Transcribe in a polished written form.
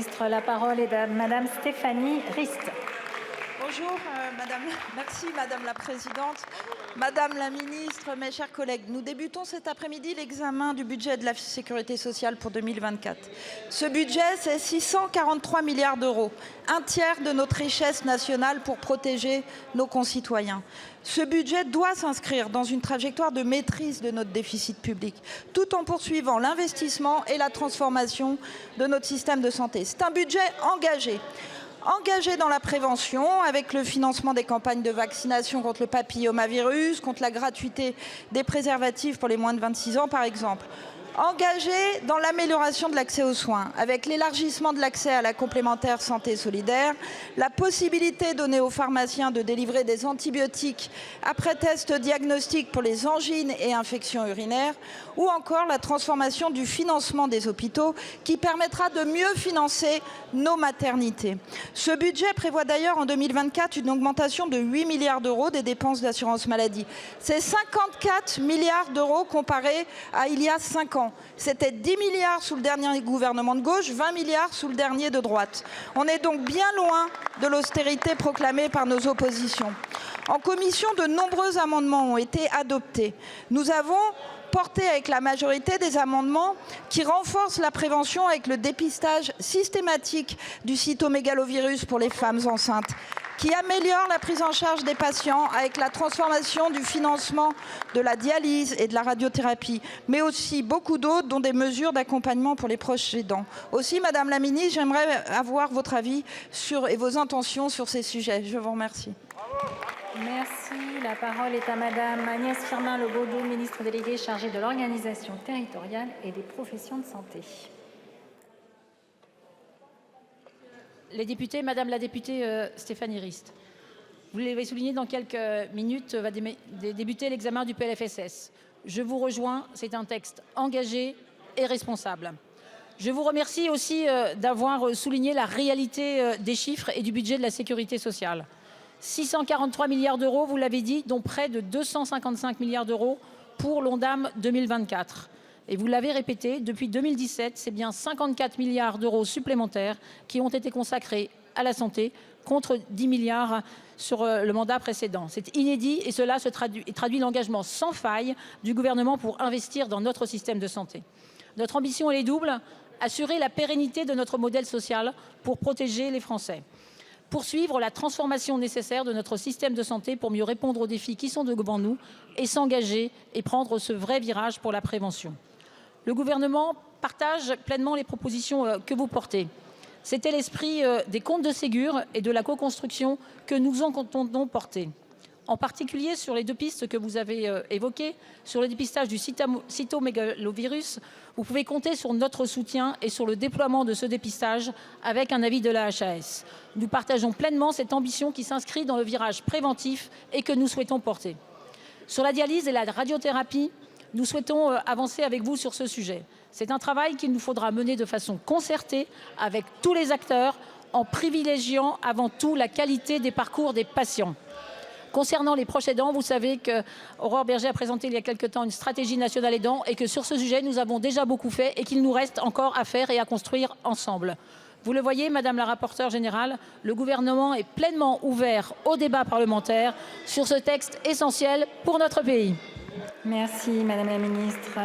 ministre. La parole est à Madame Stéphanie Rist. Bonjour, merci Madame la Présidente. Madame la Ministre, mes chers collègues, nous débutons cet après-midi l'examen du budget de la Sécurité sociale pour 2024. Ce budget, c'est 643 milliards d'euros, un tiers de notre richesse nationale pour protéger nos concitoyens. Ce budget doit s'inscrire dans une trajectoire de maîtrise de notre déficit public, tout en poursuivant l'investissement et la transformation de notre système de santé. C'est un budget engagé dans la prévention avec le financement des campagnes de vaccination contre le papillomavirus, contre la gratuité des préservatifs pour les moins de 26 ans par exemple. Engagé dans l'amélioration de l'accès aux soins, avec l'élargissement de l'accès à la complémentaire santé solidaire, la possibilité donnée aux pharmaciens de délivrer des antibiotiques après test diagnostic pour les angines et infections urinaires, ou encore la transformation du financement des hôpitaux qui permettra de mieux financer nos maternités. Ce budget prévoit d'ailleurs en 2024 une augmentation de 8 milliards d'euros des dépenses d'assurance maladie. C'est 54 milliards d'euros comparé à il y a 5 ans. C'était 10 milliards sous le dernier gouvernement de gauche, 20 milliards sous le dernier de droite. On est donc bien loin de l'austérité proclamée par nos oppositions. En commission, de nombreux amendements ont été adoptés. Nous avons porté avec la majorité des amendements qui renforcent la prévention avec le dépistage systématique du cytomégalovirus pour les femmes enceintes, qui améliore la prise en charge des patients avec la transformation du financement de la dialyse et de la radiothérapie, mais aussi beaucoup d'autres, dont des mesures d'accompagnement pour les proches aidants. Aussi, Madame la Ministre, j'aimerais avoir votre avis et vos intentions sur ces sujets. Je vous remercie. Merci. La parole est à Madame Agnès Firmin-Le Bodo, ministre déléguée chargée de l'organisation territoriale et des professions de santé. Les députés, Madame la députée Stéphanie Rist, vous l'avez souligné, dans quelques minutes va débuter l'examen du PLFSS. Je vous rejoins, c'est un texte engagé et responsable. Je vous remercie aussi d'avoir souligné la réalité des chiffres et du budget de la sécurité sociale. 643 milliards d'euros, vous l'avez dit, dont près de 255 milliards d'euros pour l'ONDAM 2024. Et vous l'avez répété, depuis 2017, c'est bien 54 milliards d'euros supplémentaires qui ont été consacrés à la santé, contre 10 milliards sur le mandat précédent. C'est inédit et cela traduit l'engagement sans faille du gouvernement pour investir dans notre système de santé. Notre ambition, elle est double: assurer la pérennité de notre modèle social pour protéger les Français. Poursuivre la transformation nécessaire de notre système de santé pour mieux répondre aux défis qui sont devant nous et s'engager et prendre ce vrai virage pour la prévention. Le gouvernement partage pleinement les propositions que vous portez. C'était l'esprit des comptes de Ségur et de la co-construction que nous entendons porter. En particulier sur les deux pistes que vous avez évoquées, sur le dépistage du cytomégalovirus, vous pouvez compter sur notre soutien et sur le déploiement de ce dépistage avec un avis de la HAS. Nous partageons pleinement cette ambition qui s'inscrit dans le virage préventif et que nous souhaitons porter. Sur la dialyse et la radiothérapie, nous souhaitons avancer avec vous sur ce sujet. C'est un travail qu'il nous faudra mener de façon concertée avec tous les acteurs, en privilégiant avant tout la qualité des parcours des patients. Concernant les proches aidants, vous savez qu'Aurore Bergé a présenté il y a quelque temps une stratégie nationale aidant et que sur ce sujet, nous avons déjà beaucoup fait et qu'il nous reste encore à faire et à construire ensemble. Vous le voyez, Madame la rapporteure générale, le gouvernement est pleinement ouvert au débat parlementaire sur ce texte essentiel pour notre pays. Merci, Madame la Ministre.